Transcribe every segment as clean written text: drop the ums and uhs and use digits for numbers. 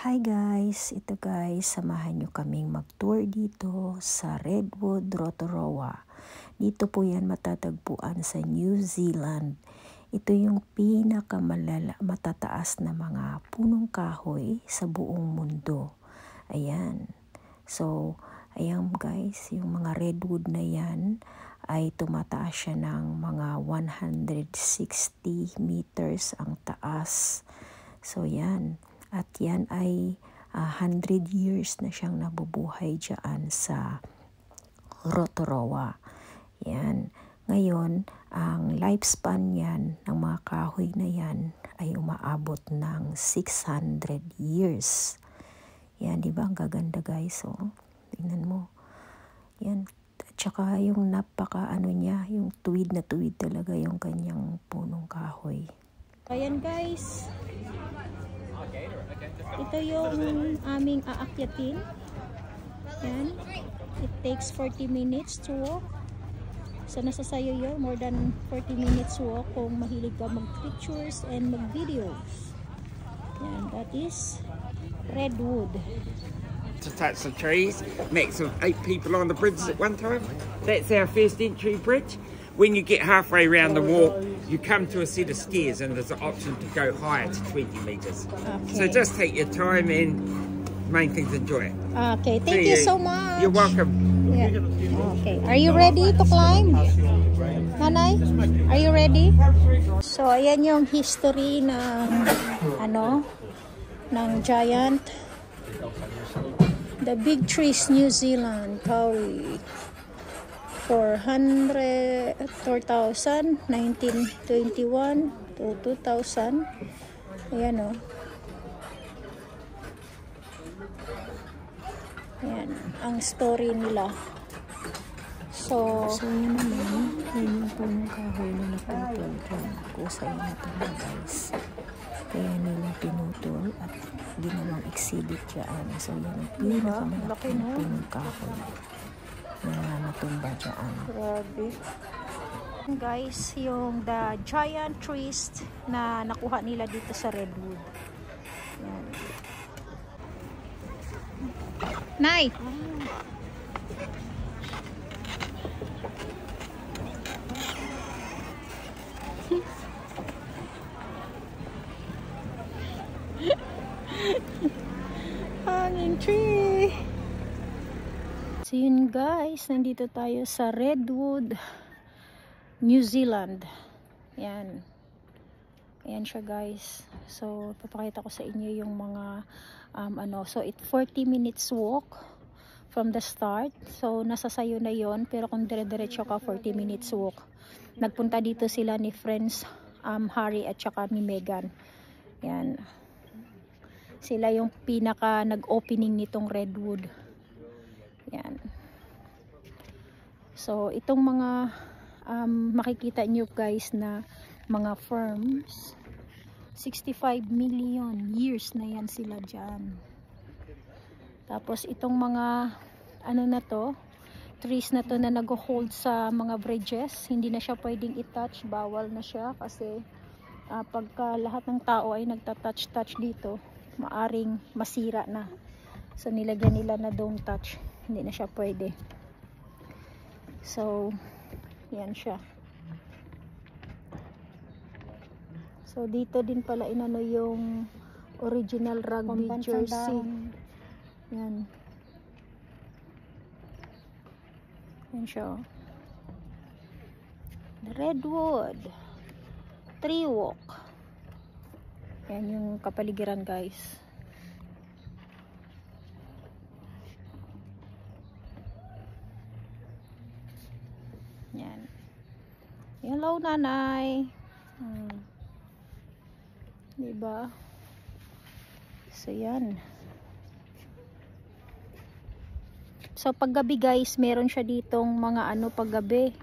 Hi guys, ito guys, samahan nyo kaming mag-tour dito sa Redwood, Rotorua. Dito po yan matatagpuan sa New Zealand. Ito yung matataas na mga punong kahoy sa buong mundo. Ayan. So, ayan guys, yung mga redwood na yan ay tumataas siya ng mga 160 meters ang taas. So, yan. At yan ay 100 years na siyang nabubuhay dyan sa Rotorua. Yan. Ngayon, ang lifespan yan ng mga kahoy na yan ay umaabot ng 600 years. Yan, di ba? Ang gaganda guys. Oh. Tingnan mo. Yan. At saka yung niya, yung tuwid na tuwid talaga yung kanyang punong kahoy. Ayan guys. Ito yung aming aakyatin. Yan. It takes 40 minutes to walk. So nasa sayo yun, more than 40 minutes walk kung mahilig ka mag-pictures and mag-videos. Yan, that is Redwood. To touch the trees, mix of 8 people on the bridge at one time. That's our first entry bridge. When you get halfway around the walk, you come to a set of stairs and there's an option to go higher to 20 meters. Okay. So just take your time and main thing's enjoy it. Okay, thank you so much. You're welcome. Yeah. Okay, are you ready to climb? Nanay, are you ready? So ayan yung history ng ng giant. The Big Trees, New Zealand, Kauri. 4,000, 1921 to 2000. Ayan o. Ayan, ang story nila. So yun naman, yun yung punong kahoy na naputol dyan. Kusay na ito na guys. Kaya nila pinutol at ginawang exhibit dyan. So yan ang pinakamalaki na punong kahoy na natumba dyan. grabe. Guys, yung the giant trees na nakuha nila dito sa Redwood. Yan. Nay! Hanging tree! So yun guys, nandito tayo sa Redwood, New Zealand. Yan. Ayan siya guys. So papakita ko sa inyo yung mga so it 40 minutes walk from the start. So nasa sayo na yon, pero kung dire-diretso ka 40 minutes walk. Nagpunta dito sila ni friends Harry at saka ni Meghan. Yan. Sila yung pinaka nag-opening nitong Redwood. Yan. So itong mga makikita nyo guys na mga firms, 65 million years na yan sila dyan. Tapos itong mga na to, trees na to na nag-hold sa mga bridges, hindi na siya pwedeng i-touch, bawal na siya kasi pagka lahat ng tao ay nagta-touch dito, maaring masira na. So nilagyan nila na don't touch, hindi na siya pwede. So yan siya. So dito din pala inano yung original rugby jersey. Yan. Yan siya. The Redwood Tree Walk. Yan yung kapaligiran guys. Yan. Hello nanay. Diba? So yan. So paggabi guys, meron siya ditong mga paggabi.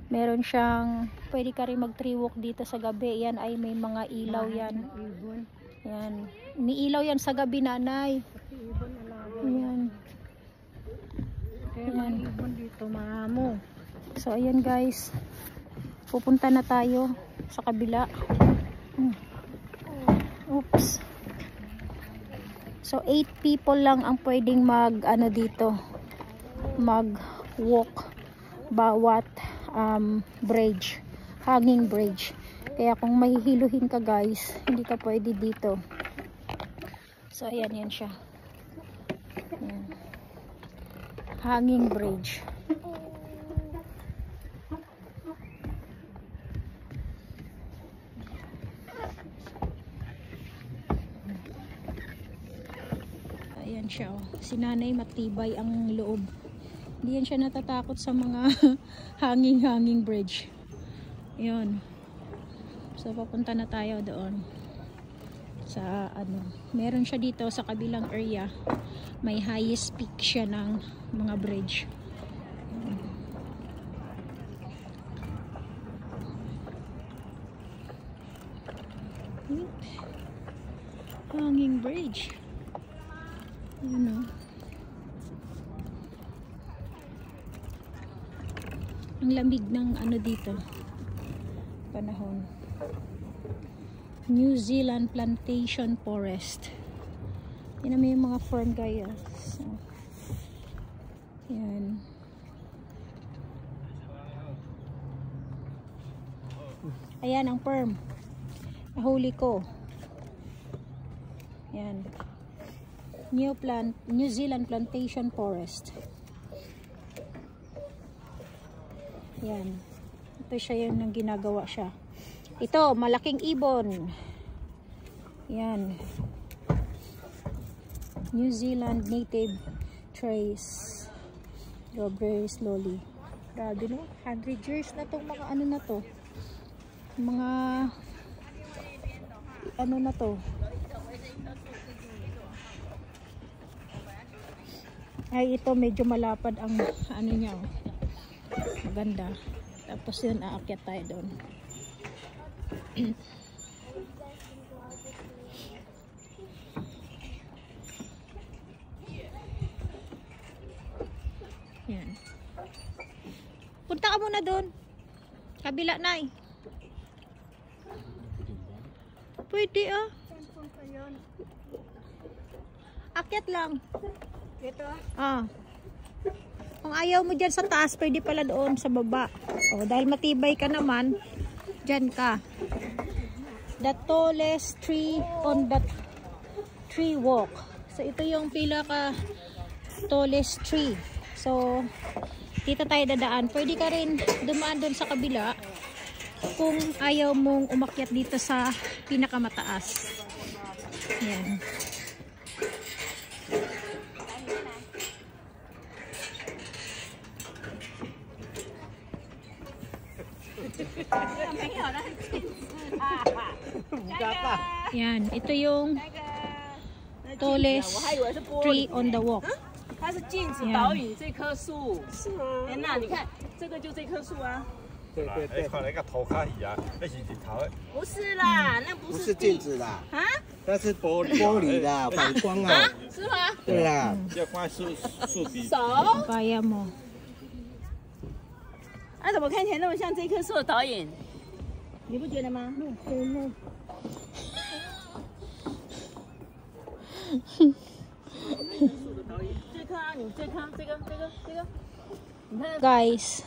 Meron siyang, pwede ka rin mag-tree walk dito sa gabi. Yan ay may mga ilaw yan. Yan. Iniilaw yan sa gabi nanay. Yan. Yan. Dito maamo. So ayan guys, pupunta na tayo sa kabila. Oops. So 8 people lang ang pwedeng mag ano dito, mag walk bawat bridge, hanging bridge. Kaya kung mahihiluhin ka guys, hindi ka pwede dito. So ayan, yan siya. Ayan. Hanging bridge. Ayan siya, oh. Si nanay matibay ang loob. Hindi yan siya natatakot sa mga hanging bridge. Yun. So papunta na tayo doon sa ano. Meron siya dito sa kabilang area. May highest peak siya ng mga bridge. Hanging bridge. Ayan, oh. Ang lamig ng ano dito panahon. New Zealand Plantation Forest. Yan naman yung mga fern guys. So, yan. Ayan ang perm. Nahuli ko. Yan. New Zealand Plantation Forest. Yan. Ito siya yung nang ginagawa siya. Ito, malaking ibon. Yan. New Zealand native trees. Go very slowly. Grabe no? 100 years na tong mga ano na to. Mga ano na to. Ay, ito medyo malapad ang ano niya. Oh. Maganda. Tapos yun, aakyat tayo doon. Yan. Punta ka muna doon. Kabila na eh. Pwede ah. Akyat lang. Ito ah. Kung ayaw mo dyan sa taas, pwede pala doon sa baba. O, dahil matibay ka naman, dyan ka. The tallest tree on the tree walk. So, ito yung pinaka tallest tree. So, dito tayo dadaan. Pwede ka rin dumaan doon sa kabila kung ayaw mong umakyat dito sa pinakamataas. Yan. Yan, ito yung tallest tree on the walk. 它是禁止导引这棵树，是吗？哎，那你看，这个就这棵树啊。对对对，看那个头卡鱼啊，那是日头的。不是啦，那不是镜子啦，啊？那是玻璃啦，反光啊。是吗？对啦，要看树底。手？ Kaya mo. 啊，怎么看起来那么像这棵树的导引？你不觉得吗？这棵啊，你这棵，这个，你看。 Guys,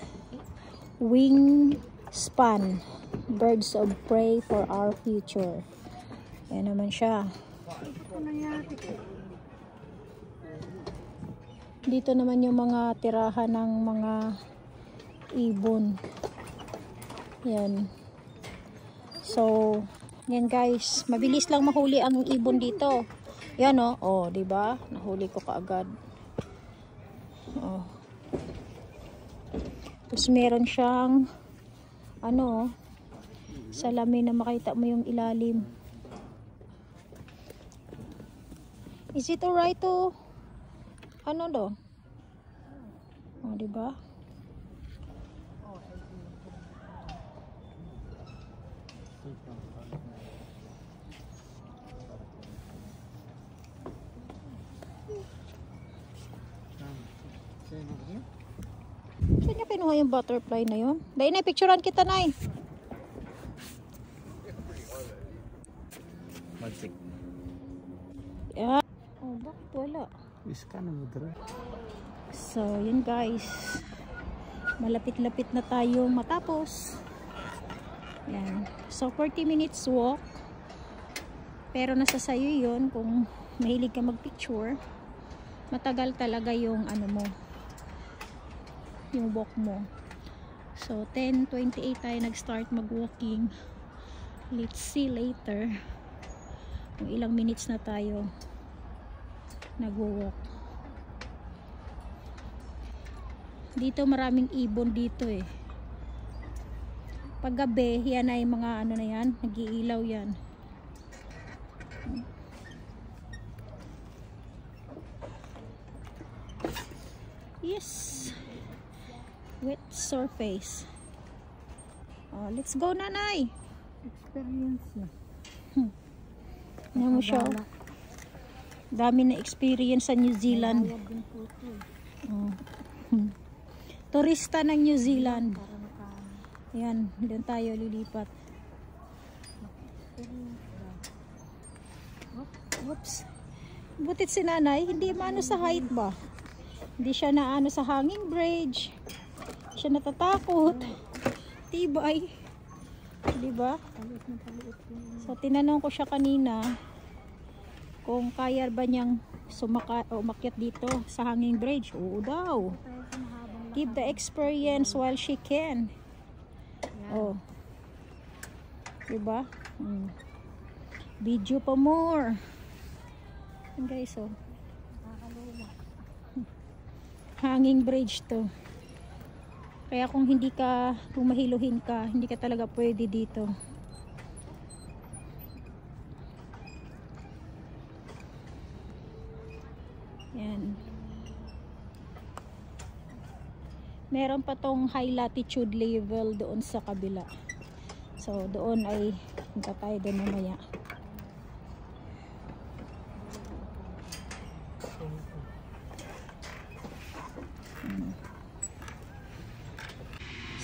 wing span, birds of prey for our future. Ayan naman siya. Dito naman yung mga tirahan ng mga ibon. Yan. So, yan guys, mabilis lang mahuli ang ibon dito. Yan oh, oh, 'di ba? Nahuli ko kaagad. Oh. Tapos meron siyang ano, salamin na makita mo yung ilalim. Is it alright to ano do? Oh, 'di ba? Saan niya kinuha yung butterfly na yun? Dahil na, picturean kita na eh. Yeah. Oh, Bakit wala? Iska na mo dre. So, yun guys. Malapit-lapit na tayo matapos. Yan. So, 40 minutes walk. Pero nasa sayo yun kung mahilig ka magpicture. Matagal talaga yung ano mo. Yung walk mo. So, 10:28 tayo nag-start mag-walking. Let's see later kung ilang minutes na tayo nag-walk. Dito maraming ibon dito eh. Pag gabi, yan ay mga ano na yan, nag-iilaw yan. Yes. Wet surface. Oh, let's go nanay. Experience na. Ano mo siya? Dami na experience sa New Zealand. Oh. Turista ng New Zealand. Ayan, doon tayo lilipat. Oops. Butit si nanay, hindi maano sa height ba? Hindi siya naano sa hanging bridge. Hindi siya natatakot. Tibay. Diba? So, tinanong ko siya kanina kung kaya ba niyang umakyat dito sa hanging bridge. Oo daw. Give the experience while she can. Oh. Diba? Video pa more. Yan guys, oh. Hanging bridge to. Kaya kung mahiluhin ka, hindi ka talaga pwede dito. Yan. Meron pa tong high latitude level doon sa kabila. So, doon ay punta tayo doon mamaya.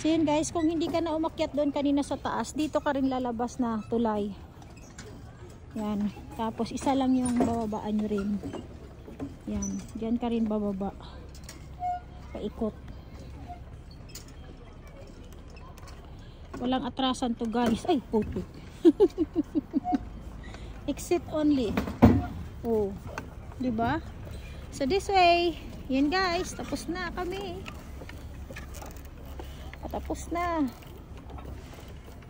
So yun guys, kung hindi ka na umakyat doon kanina sa taas, dito ka rin lalabas na tulay. Yan. Tapos isa lang yung bababaan nyo rin. Yan. Diyan ka rin bababa. Paikot. Walang atrasan to guys. Ay, putik. Exit only. Oh. Diba? So this way. Yan guys. Tapos na kami. Tapos na.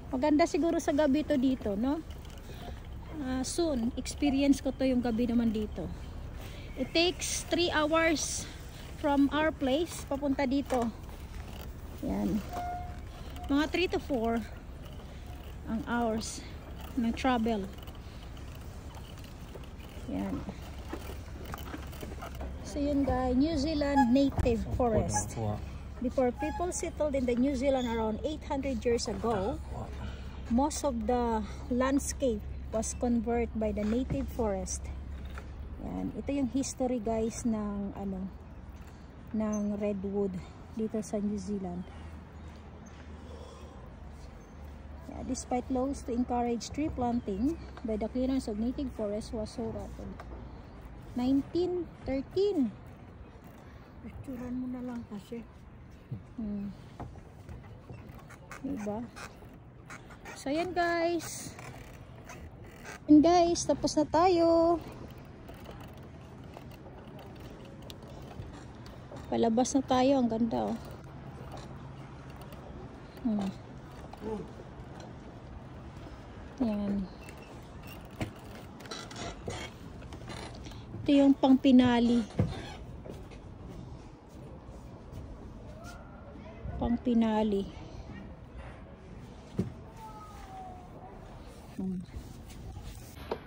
Maganda siguro sa gabi to dito, no? Soon. Experience ko to yung gabi naman dito. It takes 3 hours from our place papunta dito. Yan. Mga 3 to 4 ang hours ng travel. Yan. So yun guys, New Zealand native forest. Before people settled in the New Zealand around 800 years ago, most of the landscape was converted by the native forest. Yan. Ito yung history guys ng ng redwood dito sa New Zealand. Yeah, despite laws to encourage tree planting by the clearance of native forest was so rapid. 1913. Picturean mo na lang kasi. Diba? So yan guys. And guys, tapos na tayo. Palabas na tayo, ang ganda oh. Yan. Ito yung pang pinali. Pang pinali.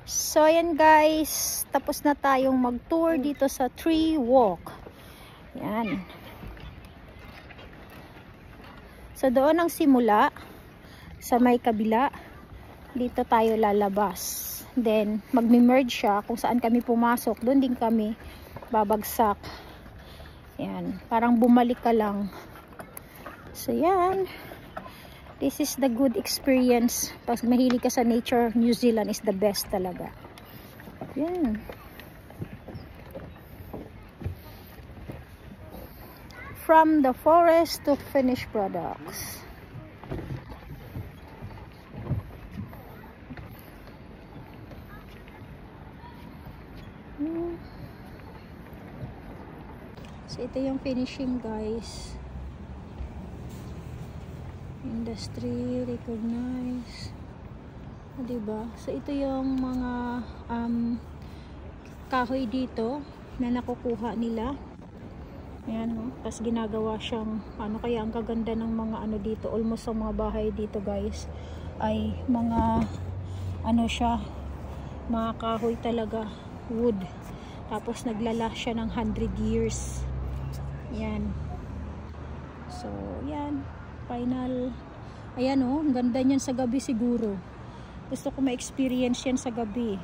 So ayan guys, tapos na tayong mag-tour dito sa Tree Walk. Yan. So doon ang simula sa may kabila. Dito tayo lalabas. Then magme-merge siya kung saan kami pumasok. Doon din kami babagsak. Yan. Parang bumalik ka lang. So yan. This is the good experience. Pag mahilig ka sa nature, New Zealand is the best talaga. Yan. from the forest to finished products. So ito yung finishing, guys. Industry recognize, diba? So ito yung mga kahoy dito na nakukuha nila. Ayan, no? Tapos ginagawa siyang ano, kaya ang gaganda ng mga ano dito, almost ang mga bahay dito, guys, ay mga ano siya, mga kahoy talaga, wood. Tapos naglala siya ng 100 years. Yan. So yan, final. Ayan, oh, ang ganda niyan sa gabi siguro. Gusto ko ma-experience yan sa gabi.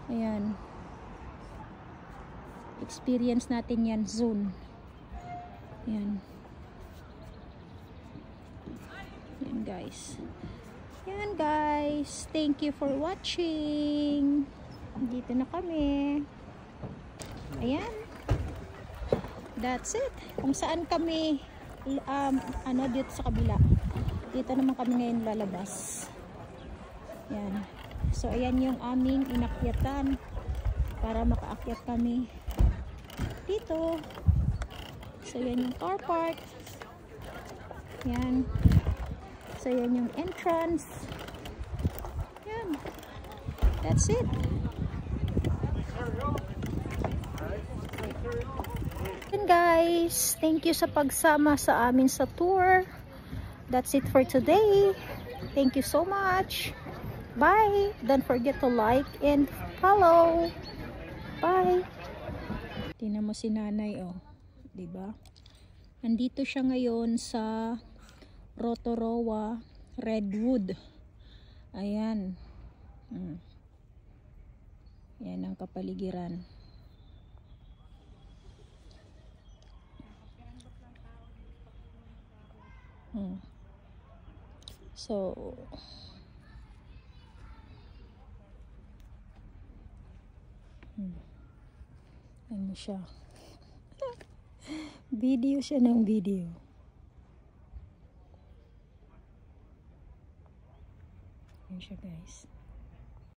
Ayan. Experience natin yan, zone. Yan. Yan, guys. Yan, guys. Thank you for watching. Dito na kami. Ayan. That's it. Kung saan kami ano, dito sa kabila. Dito naman kami ngayon lalabas. Yan. So ayan yung aming inakyatan para makaakyat kami dito. So yan yung car park. Yan. So yan yung entrance. Yan. That's it. Guys, thank you sa pagsama sa amin sa tour. That's it for today. Thank you so much. Bye. Don't forget to like and follow. Bye. Tingnan mo si nanay, oh, diba? Nandito siya ngayon sa Rotorua Redwood. Ayan. Yan ang kapaligiran. So ano siya? Video siya ng video. Ayan siya, guys.